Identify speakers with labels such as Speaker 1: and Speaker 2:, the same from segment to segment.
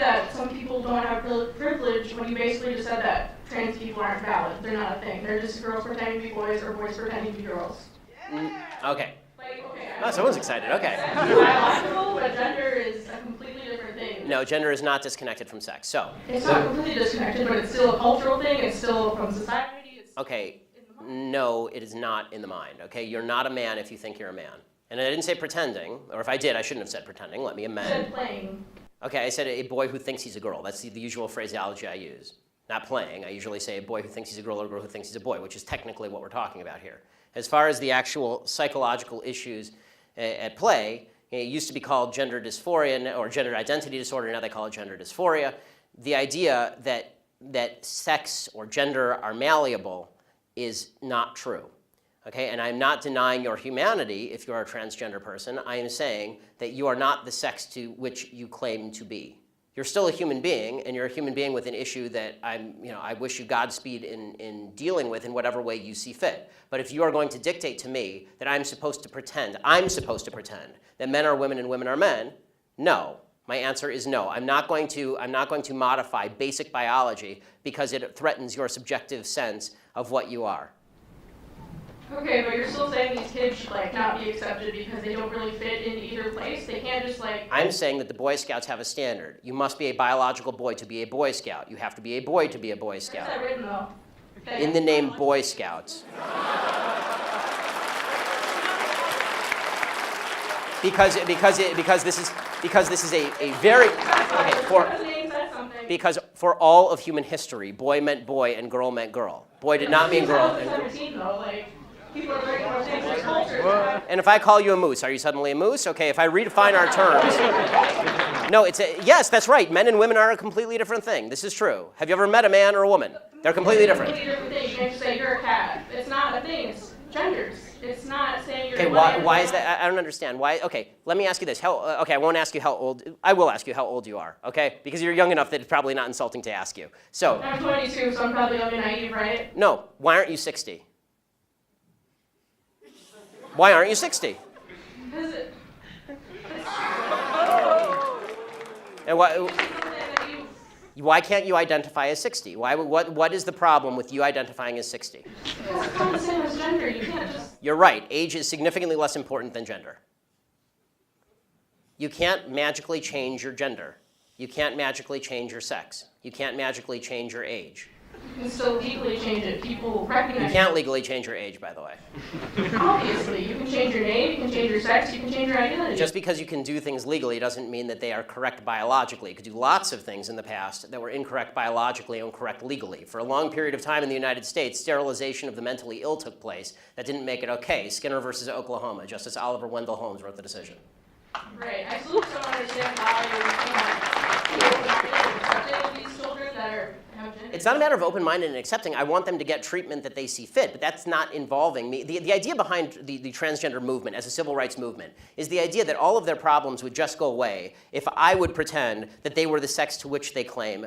Speaker 1: that some people don't have privilege when you basically just said that trans people aren't valid. They're not a thing. They're just girls pretending to be boys or boys pretending to be girls.
Speaker 2: Okay.
Speaker 1: Like, okay.
Speaker 2: Oh, someone's excited. Okay.
Speaker 1: Sex is biological, but gender is a completely different thing.
Speaker 2: No, gender is not disconnected from sex. So.
Speaker 1: It's not completely disconnected, but it's still a cultural thing. It's still from society. It's
Speaker 2: okay. No, it is not in the mind. Okay, you're not a man if you think you're a man. And I didn't say pretending, or if I did, I shouldn't have said pretending. Let me amend.
Speaker 1: You said playing.
Speaker 2: Okay, I said a boy who thinks he's a girl. That's the usual phraseology I use. Not playing. I usually say a boy who thinks he's a girl or a girl who thinks he's a boy, which is technically what we're talking about here. As far as the actual psychological issues at play, it used to be called gender dysphoria or gender identity disorder. Now they call it gender dysphoria. The idea that sex or gender are malleable is not true. Okay, and I'm not denying your humanity if you're a transgender person. I am saying that you are not the sex to which you claim to be. You're still a human being, and you're a human being with an issue that I wish you Godspeed in dealing with in whatever way you see fit. But if you are going to dictate to me that I'm supposed to pretend that men are women and women are men, no. My answer is no. I'm not going to modify basic biology because it threatens your subjective sense of what you are.
Speaker 1: Okay, but you're still saying these kids should not be accepted because they don't really fit in either place? They can't just
Speaker 2: I'm saying that the Boy Scouts have a standard. You must be a biological boy to be a Boy Scout. You have to be a boy to be a Boy Scout.
Speaker 1: Where's that written though? Okay.
Speaker 2: In the name Boy Scouts. Because this is a very because for all of human history, boy meant boy and girl meant girl. Boy did not mean girl.
Speaker 1: People are breaking our same-sex culture.
Speaker 2: And if I call you a moose, are you suddenly a moose? Okay, if I redefine our terms. No, yes, that's right. Men and women are a completely different thing. This is true. Have you ever met a man or a woman? They're completely different.
Speaker 1: It's a completely different thing. You can't just say you're a cat. It's not a thing. It's genders. It's not saying you're
Speaker 2: okay, why is that? I don't understand. Why? Okay, let me ask you this. Okay, I won't ask you how old. I will ask you how old you are, okay? Because you're young enough that it's probably not insulting to ask you. So.
Speaker 1: I'm 22, so I'm probably young and naive, right?
Speaker 2: No. Why aren't you 60? Why aren't you 60?
Speaker 1: Because
Speaker 2: and why can't you identify as 60? What is the problem with you identifying as 60?
Speaker 1: Because it's not the same as gender. You can't just...
Speaker 2: You're right. Age is significantly less important than gender. You can't magically change your gender. You can't magically change your sex. You can't magically change your age.
Speaker 1: You can still legally change it. People recognize
Speaker 2: You can't legally change your age, by the way.
Speaker 1: Obviously. You can change your name, you can change your sex, you can change your identity.
Speaker 2: Just because you can do things legally doesn't mean that they are correct biologically. You could do lots of things in the past that were incorrect biologically and correct legally. For a long period of time in the United States, sterilization of the mentally ill took place. That didn't make it okay. Skinner versus Oklahoma. Justice Oliver Wendell Holmes wrote the decision.
Speaker 1: Right. I still don't understand why you're accepting these children that are...
Speaker 2: It's not a matter of open-minded and accepting. I want them to get treatment that they see fit, but that's not involving me. The idea behind the transgender movement as a civil rights movement is the idea that all of their problems would just go away if I would pretend that they were the sex to which they claim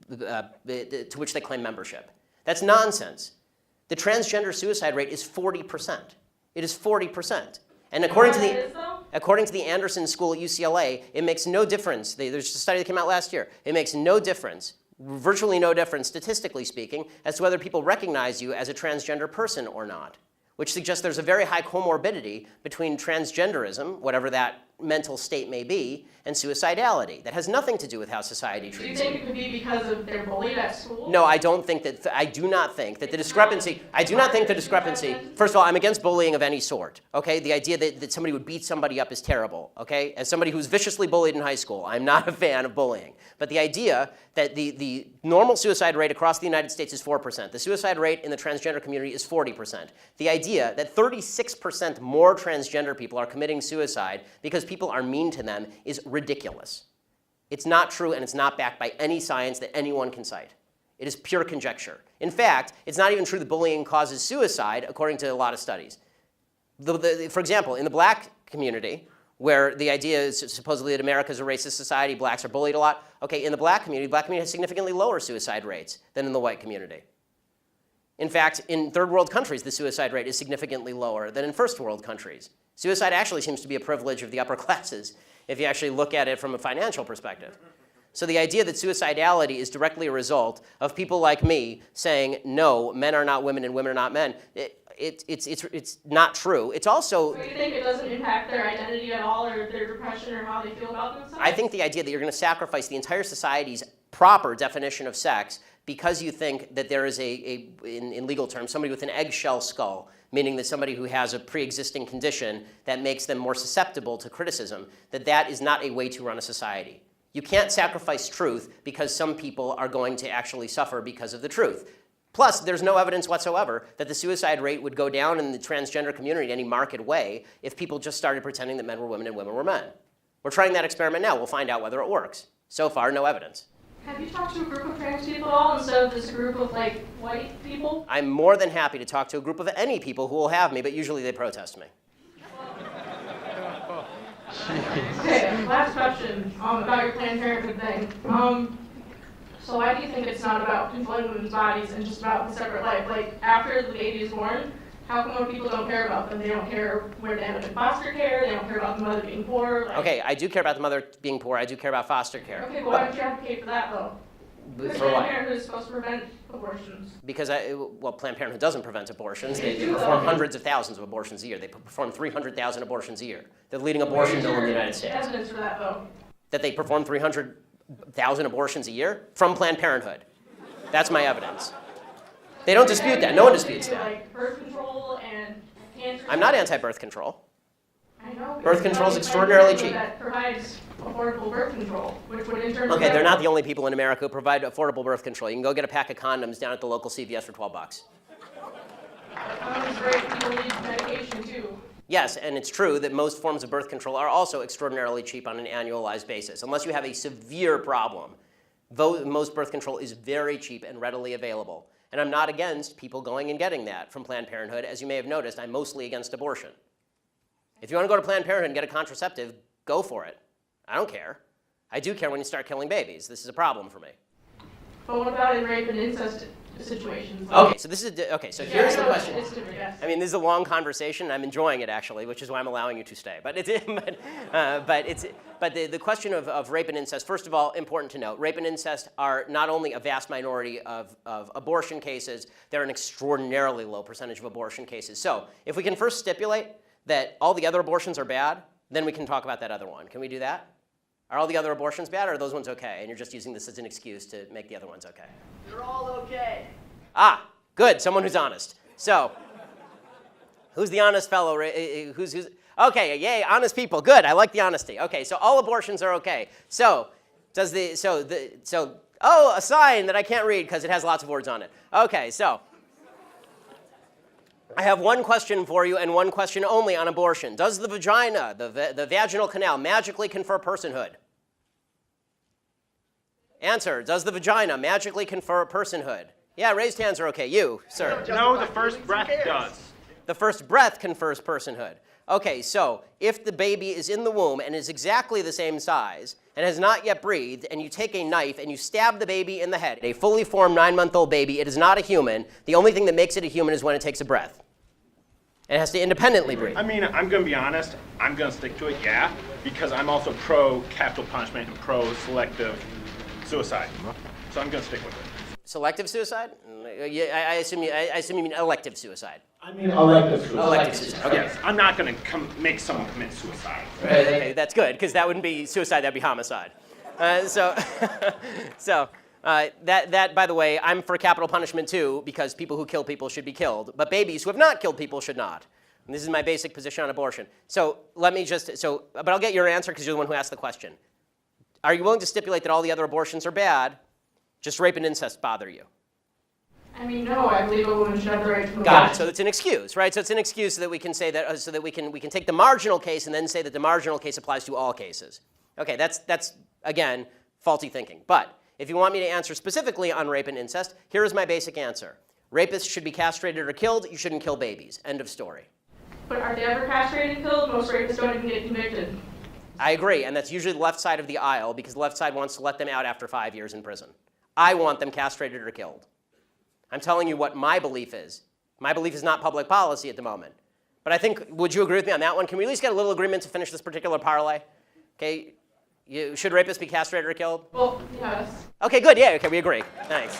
Speaker 2: membership. That's nonsense. The transgender suicide rate is 40%. It is 40%. And according to the Anderson School at UCLA, it makes no difference. There's a study that came out last year. It makes no difference, virtually no difference, statistically speaking, as to whether people recognize you as a transgender person or not, which suggests there's a very high comorbidity between transgenderism, whatever that mental state may be, and suicidality. That has nothing to do with how society treats you.
Speaker 1: Do you think it could be because of they're bullied at school?
Speaker 2: No, I don't think that. I do not think that the discrepancy. I do not think the discrepancy. First of all, I'm against bullying of any sort. Okay, the idea that somebody would beat somebody up is terrible. Okay, as somebody who's viciously bullied in high school, I'm not a fan of bullying. But the idea that the normal suicide rate across the United States is 4%. The suicide rate in the transgender community is 40%. The idea that 36% more transgender people are committing suicide because people are mean to them is ridiculous. It's not true, and it's not backed by any science that anyone can cite. It is pure conjecture. In fact, it's not even true that bullying causes suicide, according to a lot of studies. For example, in the black community, where the idea is supposedly that America is a racist society, blacks are bullied a lot. Okay, in the black community has significantly lower suicide rates than in the white community. In fact, in third world countries, the suicide rate is significantly lower than in first world countries. Suicide actually seems to be a privilege of the upper classes if you actually look at it from a financial perspective. So the idea that suicidality is directly a result of people like me saying, no, men are not women and women are not men, it's not true. It's also...
Speaker 1: So you think it doesn't impact their identity at all, or their depression, or how they feel about themselves?
Speaker 2: I think the idea that you're going to sacrifice the entire society's proper definition of sex because you think that there is in legal terms, somebody with an eggshell skull, meaning that somebody who has a pre-existing condition that makes them more susceptible to criticism, that is not a way to run a society. You can't sacrifice truth because some people are going to actually suffer because of the truth. Plus, there's no evidence whatsoever that the suicide rate would go down in the transgender community in any marked way if people just started pretending that men were women and women were men. We're trying that experiment now. We'll find out whether it works. So far, no evidence.
Speaker 1: Have you talked to a group of trans people at all instead of just a group of like white people?
Speaker 2: I'm more than happy to talk to a group of any people who will have me, but usually they protest me.
Speaker 1: Okay, last question about your Planned Parenthood thing. So why do you think it's not about controlling women's bodies and just about the separate life? Like, after the baby is born, how come when people don't care about them? They don't care where they end up in foster care, they don't care about the mother being poor. Like...
Speaker 2: Okay, I do care about the mother being poor, I do care about foster care.
Speaker 1: Okay, but why don't you advocate for that, though? Because
Speaker 2: For what?
Speaker 1: Planned Parenthood is supposed to prevent abortions.
Speaker 2: Because, Planned Parenthood doesn't prevent abortions. They perform hundreds of thousands of abortions a year. They perform 300,000 abortions a year. They're the leading abortion bill in the United States.
Speaker 1: Evidence for that, though?
Speaker 2: That they perform 300,000 abortions a year from Planned Parenthood. That's my evidence. They don't dispute that. No one disputes that.
Speaker 1: Like birth control and cancer.
Speaker 2: I'm not anti-birth control.
Speaker 1: I know.
Speaker 2: Birth control is extraordinarily cheap.
Speaker 1: That provides affordable birth control, which would in turn.
Speaker 2: Okay, they're not the only people in America who provide affordable birth control. You can go get a pack of condoms down at the local CVS for $12.
Speaker 1: Condoms great. People need medication too.
Speaker 2: Yes, and it's true that most forms of birth control are also extraordinarily cheap on an annualized basis. Unless you have a severe problem, most birth control is very cheap and readily available. And I'm not against people going and getting that from Planned Parenthood. As you may have noticed, I'm mostly against abortion. If you want to go to Planned Parenthood and get a contraceptive, go for it. I don't care. I do care when you start killing babies. This is a problem for me.
Speaker 1: But what about in rape and incest situations?
Speaker 2: Okay, so here's the question.
Speaker 1: It's different, yes.
Speaker 2: I mean, this is a long conversation. I'm enjoying it actually, which is why I'm allowing you to stay. But the question of rape and incest. First of all, important to note, rape and incest are not only a vast minority of abortion cases. They're an extraordinarily low percentage of abortion cases. So if we can first stipulate that all the other abortions are bad, then we can talk about that other one. Can we do that? Are all the other abortions bad, or are those ones okay? And you're just using this as an excuse to make the other ones okay.
Speaker 1: They're all okay.
Speaker 2: Ah, good. Someone who's honest. So, who's the honest fellow? Who's okay? Yay, honest people. Good. I like the honesty. Okay, so all abortions are okay. So, oh, a sign that I can't read because it has lots of words on it. Okay, so I have one question for you and one question only on abortion. Does the vagina, the vaginal canal, magically confer personhood? Answer, does the vagina magically confer personhood? Yeah, raised hands are okay. You, sir.
Speaker 3: No, the first breath does.
Speaker 2: The first breath confers personhood. Okay, so if the baby is in the womb and is exactly the same size and has not yet breathed, and you take a knife and you stab the baby in the head, a fully formed 9-month-old baby, it is not a human. The only thing that makes it a human is when it takes a breath. It has to independently breathe.
Speaker 3: I mean, I'm going to be honest. I'm going to stick to it, yeah, because I'm also pro-capital punishment and pro-selective suicide. So I'm going to stick with it.
Speaker 2: Selective suicide? Yeah, I assume you mean elective suicide.
Speaker 4: I mean elective suicide.
Speaker 2: Elective suicide. Okay.
Speaker 3: Yes, I'm not going to make someone commit suicide.
Speaker 2: Okay, that's good, because that wouldn't be suicide, that'd be homicide. That, by the way, I'm for capital punishment too, because people who kill people should be killed, but babies who have not killed people should not. And this is my basic position on abortion. So let me but I'll get your answer because you're the one who asked the question. Are you willing to stipulate that all the other abortions are bad, just rape and incest bother you?
Speaker 1: I mean, no, I believe a woman should have the right to abortion.
Speaker 2: Got it. So it's an excuse, right? So it's an excuse so that we can say that, so that we can take the marginal case and then say that the marginal case applies to all cases. Okay, that's again, faulty thinking. But if you want me to answer specifically on rape and incest, here is my basic answer. Rapists should be castrated or killed. You shouldn't kill babies. End of story.
Speaker 1: But are they ever castrated and killed? Most rapists don't even get convicted.
Speaker 2: I agree, and that's usually the left side of the aisle because the left side wants to let them out after 5 years in prison. I want them castrated or killed. I'm telling you what my belief is. My belief is not public policy at the moment. But I think, would you agree with me on that one? Can we at least get a little agreement to finish this particular parlay? Okay, Should rapists be castrated or killed?
Speaker 1: Well, yes.
Speaker 2: Okay, good. Yeah, okay, we agree. Thanks.